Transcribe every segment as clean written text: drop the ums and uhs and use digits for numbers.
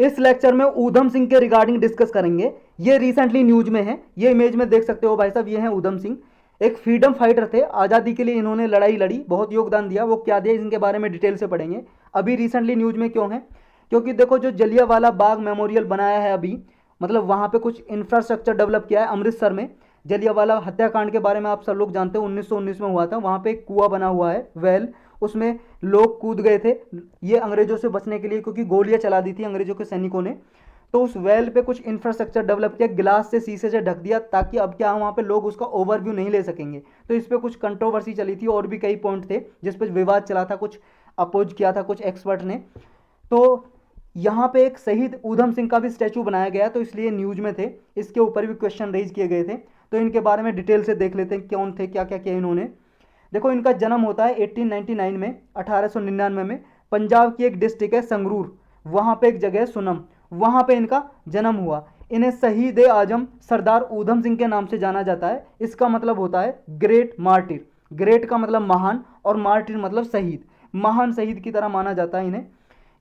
इस लेक्चर में ऊधम सिंह के रिगार्डिंग डिस्कस करेंगे। ये रिसेंटली न्यूज में है, ये इमेज में देख सकते हो भाई साहब, ये हैं ऊधम सिंह। एक फ्रीडम फाइटर थे, आज़ादी के लिए इन्होंने लड़ाई लड़ी, बहुत योगदान दिया। वो क्या दिया इनके बारे में डिटेल से पढ़ेंगे। अभी रिसेंटली न्यूज में क्यों है? क्योंकि देखो जो जलियांवाला बाग मेमोरियल बनाया है अभी, मतलब वहाँ पे कुछ इंफ्रास्ट्रक्चर डेवलप किया है अमृतसर में। जलियांवाला हत्याकांड के बारे में आप सब लोग जानते हो, 1919 में हुआ था। वहाँ पे एक कुआं बना हुआ है, वेल, उसमें लोग कूद गए थे ये अंग्रेजों से बचने के लिए, क्योंकि गोलियां चला दी थी अंग्रेजों के सैनिकों ने। तो उस वेल पे कुछ इंफ्रास्ट्रक्चर डेवलप किया, गिलास से, शीशे से ढक दिया, ताकि अब क्या वहाँ पे लोग उसका ओवरव्यू नहीं ले सकेंगे। तो इस पर कुछ कंट्रोवर्सी चली थी, और भी कई पॉइंट थे जिस पर विवाद चला था, कुछ अपोज किया था कुछ एक्सपर्ट ने। तो यहाँ पे एक शहीद ऊधम सिंह का भी स्टैचू बनाया गया, तो इसलिए न्यूज में थे। इसके ऊपर भी क्वेश्चन रेज किए गए थे, तो इनके बारे में डिटेल से देख लेते हैं कौन थे, क्या क्या किया इन्होंने। देखो इनका जन्म होता है 1899 में, 1899 में। पंजाब की एक डिस्ट्रिक्ट है संगरूर, वहाँ पे एक जगह है सुनम, वहाँ पे इनका जन्म हुआ। इन्हें शहीद ए आजम सरदार ऊधम सिंह के नाम से जाना जाता है। इसका मतलब होता है ग्रेट मार्टिर। ग्रेट का मतलब महान, और मार्टिर मतलब शहीद, महान शहीद की तरह माना जाता है इन्हें।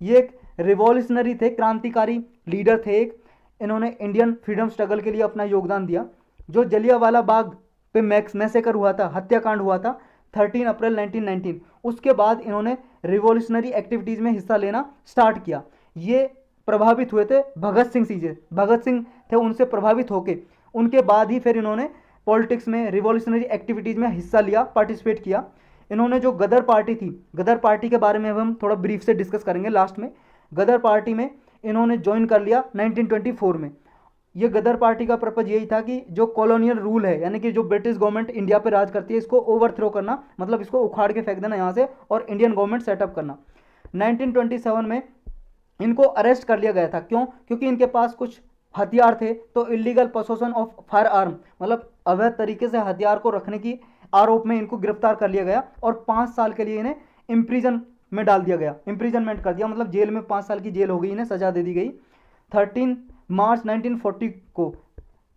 ये एक रिवॉल्यूशनरी थे, क्रांतिकारी लीडर थे एक। इन्होंने इंडियन फ्रीडम स्ट्रगल के लिए अपना योगदान दिया। जो जलियांवाला बाग पे मैसेकर हुआ था, हत्याकांड हुआ था 13 अप्रैल 1919, उसके बाद इन्होंने रिवॉल्यूशनरी एक्टिविटीज़ में हिस्सा लेना स्टार्ट किया। ये प्रभावित हुए थे भगत सिंह से, भगत सिंह थे उनसे प्रभावित होके, उनके बाद ही फिर इन्होंने पॉलिटिक्स में, रिवॉल्यूशनरी एक्टिविटीज़ में हिस्सा लिया, पार्टिसिपेट किया। इन्होंने जो गदर पार्टी थी, गदर पार्टी के बारे में हम थोड़ा ब्रीफ से डिस्कस करेंगे लास्ट में। गदर पार्टी में इन्होंने ज्वाइन कर लिया 1924 में। ये गदर पार्टी का पर्पज यही था कि जो कॉलोनियल रूल है, यानी कि जो ब्रिटिश गवर्नमेंट इंडिया पे राज करती है, इसको ओवरथ्रो करना, मतलब इसको उखाड़ के फेंक देना यहाँ से, और इंडियन गवर्नमेंट सेटअप करना। 1927 में इनको अरेस्ट कर लिया गया था। क्यों? क्योंकि इनके पास कुछ हथियार थे, तो illegal possession of fire arm, मतलब अवैध तरीके से हथियार को रखने की आरोप में इनको गिरफ्तार कर लिया गया, और 5 साल के लिए इन्हें इम्प्रीजन में डाल दिया गया, इम्प्रीजनमेंट कर दिया, मतलब जेल में 5 साल की जेल हो गई, इन्हें सजा दे दी गई। 13 मार्च 1940 को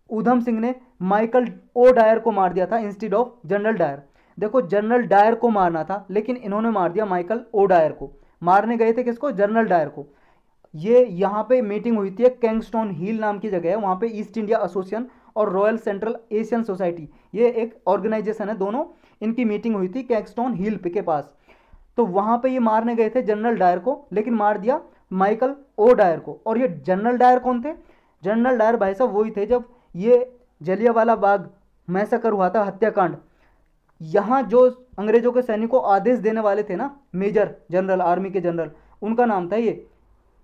ऊधम सिंह ने माइकल ओ डायर को मार दिया था इंस्टीड ऑफ जनरल डायर। देखो जनरल डायर को मारना था, लेकिन इन्होंने मार दिया माइकल ओ डायर को। मारने गए थे किसको? जनरल डायर को। ये यहाँ पे मीटिंग हुई थी, किंगस्टोन हिल नाम की जगह है, वहाँ पे ईस्ट इंडिया एसोसिएशन और रॉयल सेंट्रल एशियन सोसाइटी, ये एक ऑर्गेनाइजेशन है, दोनों इनकी मीटिंग हुई थी किंगस्टोन हिल के पास। तो वहाँ पे ये मारने गए थे जनरल डायर को, लेकिन मार दिया माइकल ओ डायर को। और ये जनरल डायर कौन थे? जनरल डायर भाई साहब वही थे जब ये जलियांवाला बाग मैसेकर हुआ था, हत्याकांड, यहाँ जो अंग्रेजों के सैनिकों को आदेश देने वाले थे ना, मेजर जनरल, आर्मी के जनरल, उनका नाम था ये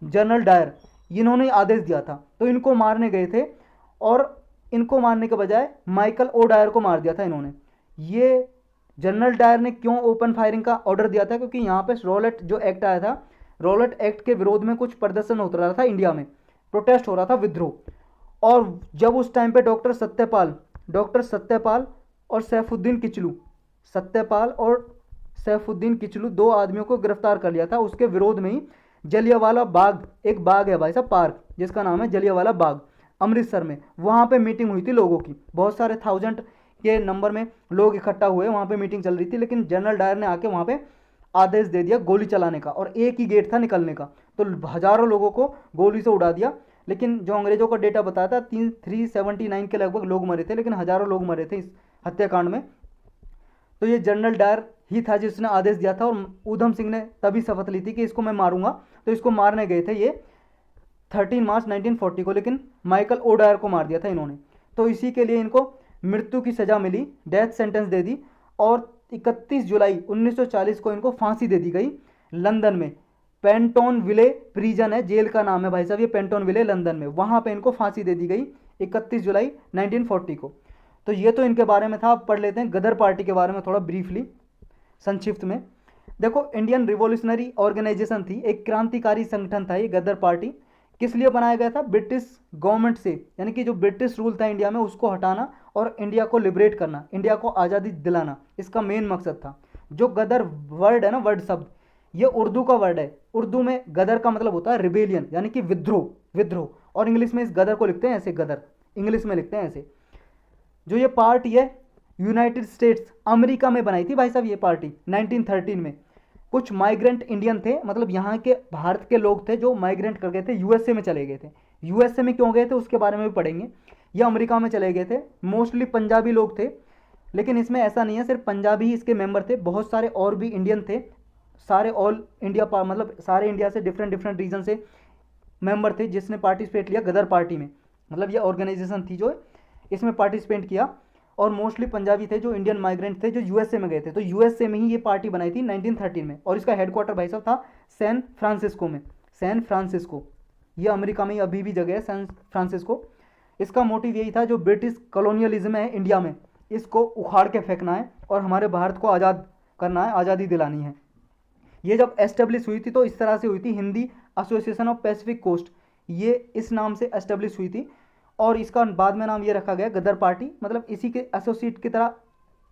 जनरल डायर। इन्होंने आदेश दिया था, तो इनको मारने गए थे, और इनको मारने के बजाय माइकल ओ डायर को मार दिया था इन्होंने। ये जनरल डायर ने क्यों ओपन फायरिंग का ऑर्डर दिया था? क्योंकि यहाँ पे रॉलेट जो एक्ट आया था, रॉलेट एक्ट के विरोध में कुछ प्रदर्शन होता रहा था इंडिया में, प्रोटेस्ट हो रहा था, विद्रोह। और जब उस टाइम पे डॉक्टर सत्यपाल और सैफुद्दीन किचलू, सत्यपाल और सैफुद्दीन किचलू, 2 आदमियों को गिरफ्तार कर लिया था। उसके विरोध में ही जलियांवाला बाग, एक बाग है भाई साहब, पार्क, जिसका नाम है जलियांवाला बाग, अमृतसर में, वहाँ पे मीटिंग हुई थी लोगों की, बहुत सारे 1000 के नंबर में लोग इकट्ठा हुए, वहाँ पे मीटिंग चल रही थी। लेकिन जनरल डायर ने आके वहाँ पे आदेश दे दिया गोली चलाने का, और एक ही गेट था निकलने का, तो हजारों लोगों को गोली से उड़ा दिया। लेकिन जो अंग्रेजों का डेटा बताया था 379 के लगभग लोग मरे थे, लेकिन हजारों लोग मरे थे इस हत्याकांड में। तो ये जनरल डायर ही था जिसने आदेश दिया था, और ऊधम सिंह ने तभी शपथ ली थी कि इसको मैं मारूंगा। तो इसको मारने गए थे ये 13 मार्च 1940 को, लेकिन माइकल ओ डायर को मार दिया था इन्होंने। तो इसी के लिए इनको मृत्यु की सज़ा मिली, डेथ सेंटेंस दे दी, और 31 जुलाई 1940 को इनको फांसी दे दी गई लंदन में। पेंटोन विले प्रिजन है, जेल का नाम है भाई साहब ये, पेंटोन विले लंदन में, वहाँ पे इनको फांसी दे दी गई 31 जुलाई 1940 को। तो ये तो इनके बारे में था। अब पढ़ लेते हैं गदर पार्टी के बारे में थोड़ा ब्रीफली, संक्षिप्त में। देखो इंडियन रिवॉल्यूशनरी ऑर्गेनाइजेशन थी, एक क्रांतिकारी संगठन था ये गदर पार्टी। किस लिए बनाया गया था? ब्रिटिश गवर्नमेंट से, यानी कि जो ब्रिटिश रूल था इंडिया में उसको हटाना और इंडिया को लिबरेट करना, इंडिया को आज़ादी दिलाना, इसका मेन मकसद था। जो गदर वर्ड है ना, वर्ड शब्द, ये उर्दू का वर्ड है। उर्दू में गदर का मतलब होता है रिबेलियन, यानी कि विद्रोह, विद्रोह। और इंग्लिश में इस गदर को लिखते हैं ऐसे, गदर इंग्लिश में लिखते हैं ऐसे। जो ये पार्टी है यूनाइटेड स्टेट्स, अमेरिका में बनाई थी भाई साहब ये पार्टी 1913 में। कुछ माइग्रेंट इंडियन थे, मतलब यहाँ के भारत के लोग थे जो माइग्रेंट कर गए थे, यूएसए में चले गए थे। यूएसए में क्यों गए थे उसके बारे में भी पढ़ेंगे। ये अमेरिका में चले गए थे, मोस्टली पंजाबी लोग थे, लेकिन इसमें ऐसा नहीं है सिर्फ पंजाबी ही इसके मेंबर थे, बहुत सारे और भी इंडियन थे, सारे ऑल इंडिया मतलब सारे इंडिया से डिफरेंट डिफरेंट रीजन से मेंबर थे जिसने पार्टिसिपेट लिया गदर पार्टी में। मतलब ये ऑर्गेनाइजेशन थी जो इसमें पार्टिसिपेट किया, और मोस्टली पंजाबी थे जो इंडियन माइग्रेंट थे जो यूएसए में गए थे। तो यूएसए में ही ये पार्टी बनाई थी 1913 में, और इसका हेडक्वार्टर भाई साहब था सैन फ्रांसिस्को में। सैन फ्रांसिस्को ये अमेरिका में ही अभी भी जगह है, सैन फ्रांसिस्को। इसका मोटिव यही था जो ब्रिटिश कॉलोनियलिज्म है इंडिया में, इसको उखाड़ के फेंकना है और हमारे भारत को आज़ाद करना है, आज़ादी दिलानी है। ये जब एस्टेब्लिश हुई थी तो इस तरह से हुई थी, Hindi association of Pacific coast, ये इस नाम से एस्टेब्लिश हुई थी, और इसका बाद में नाम ये रखा गया गदर पार्टी, मतलब इसी के एसोसिएट की तरह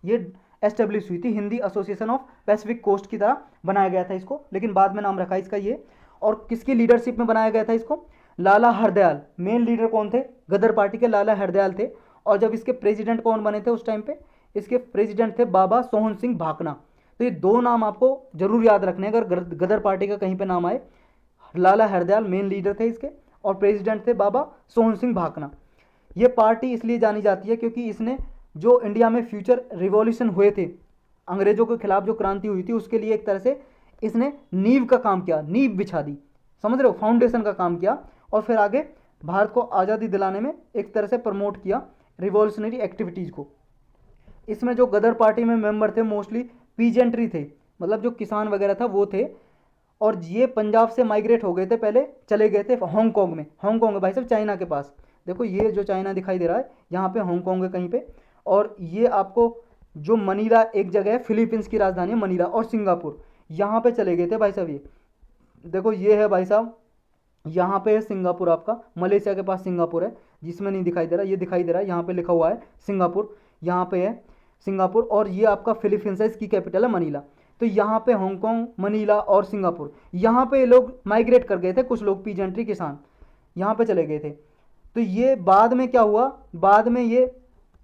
ये एस्टेब्लिश हुई थी, Hindi association of Pacific coast की तरह बनाया गया था इसको, लेकिन बाद में नाम रखा इसका ये। और किसकी लीडरशिप में बनाया गया था इसको? लाला हरदयाल। मेन लीडर कौन थे? गदर पार्टी के लाला हरदयाल थे। और जब इसके प्रेसिडेंट कौन बने थे उस टाइम पे? इसके प्रेसिडेंट थे बाबा सोहन सिंह भाकना। तो ये दो नाम आपको जरूर याद रखने अगर गदर पार्टी का कहीं पे नाम आए। लाला हरदयाल मेन लीडर थे इसके, और प्रेसिडेंट थे बाबा सोहन सिंह भाकना। ये पार्टी इसलिए जानी जाती है क्योंकि इसने जो इंडिया में फ्यूचर रिवॉल्यूशन हुए थे, अंग्रेजों के खिलाफ जो क्रांति हुई थी, उसके लिए एक तरह से इसने नींव का काम किया, नींव बिछा दी, समझ रहे हो, फाउंडेशन का काम किया, और फिर आगे भारत को आज़ादी दिलाने में एक तरह से प्रमोट किया रिवॉल्यूशनरी एक्टिविटीज़ को। इसमें जो गदर पार्टी में मेंबर थे मोस्टली पीजेंट्री थे, मतलब जो किसान वगैरह था वो थे, और ये पंजाब से माइग्रेट हो गए थे, पहले चले गए थे हांगकांग में। हांगकांग है भाई साहब चाइना के पास, देखो ये जो चाइना दिखाई दे रहा है यहाँ पे हांगकांग है कहीं पे, और ये आपको जो मनीला एक जगह है, फिलीपींस की राजधानी है मनीला, और सिंगापुर, यहाँ पे चले गए थे भाई साहब। ये देखो ये है भाई साहब, यहाँ पे है सिंगापुर, आपका मलेशिया के पास सिंगापुर है, जिसमें नहीं दिखाई दे रहा, ये दिखाई दे रहा है, यहाँ पे लिखा हुआ है सिंगापुर, यहाँ पे है सिंगापुर, और ये आपका फिलीपींस है, इसकी कैपिटल है मनीला। तो यहाँ पे हांगकांग, मनीला और सिंगापुर, यहाँ पे लोग माइग्रेट कर गए थे, कुछ लोग पीजेंट्री किसान यहाँ पे चले गए थे। तो ये बाद में क्या हुआ, बाद में ये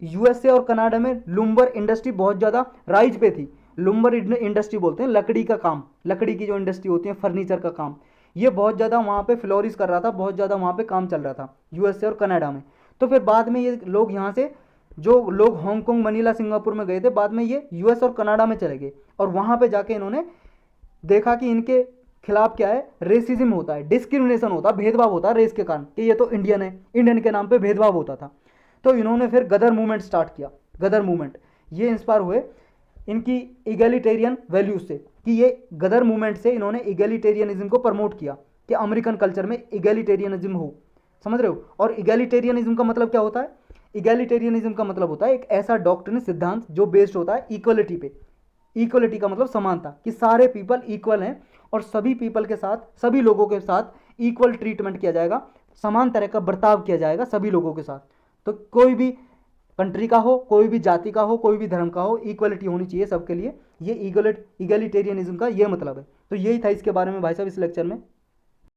यूएसए और कनाडा में लुम्बर इंडस्ट्री बहुत ज़्यादा राइज पे थी। लुम्बर इंडस्ट्री बोलते हैं लकड़ी का काम, लकड़ी की जो इंडस्ट्री होती है, फर्नीचर का काम, ये बहुत ज़्यादा वहाँ पे फ्लोरिश कर रहा था, बहुत ज़्यादा वहाँ पे काम चल रहा था यूएसए और कनाडा में। तो फिर बाद में ये लोग यहाँ से, जो लोग हांगकांग, मनीला, सिंगापुर में गए थे, बाद में ये यूएस और कनाडा में चले गए, और वहाँ पे जाके इन्होंने देखा कि इनके खिलाफ क्या है, रेसिज्म होता है, डिस्क्रिमिनेशन होता है, भेदभाव होता है रेस के कारण, कि ये तो इंडियन है, इंडियन के नाम पे भेदभाव होता था। तो इन्होंने फिर गदर मूवमेंट स्टार्ट किया। गदर मूवमेंट ये इंस्पायर हुए इनकी इगैलिटेरियन वैल्यूज से, कि ये गदर मूवमेंट से इन्होंने इगैलिटेरियनिज्म को प्रमोट किया कि अमेरिकन कल्चर में इगैलिटेरियनिज्म हो, समझ रहे हो। और इगैलिटेरियनिज्म का मतलब क्या होता है? इगैलिटेरियनिज्म का मतलब होता है एक ऐसा डॉक्ट्रिन, सिद्धांत जो बेस्ड होता है इक्वलिटी पे। इक्वलिटी का मतलब समानता, कि सारे पीपल इक्वल हैं और सभी पीपल के साथ, सभी लोगों के साथ इक्वल ट्रीटमेंट किया जाएगा, समान तरह का बर्ताव किया जाएगा सभी लोगों के साथ। तो कोई भी कंट्री का हो, कोई भी जाति का हो, कोई भी धर्म का हो, इक्वलिटी होनी चाहिए सबके लिए। ये इगैलिटेरियनिज्म का ये मतलब है। तो यही था इसके बारे में भाई साहब इस लेक्चर में।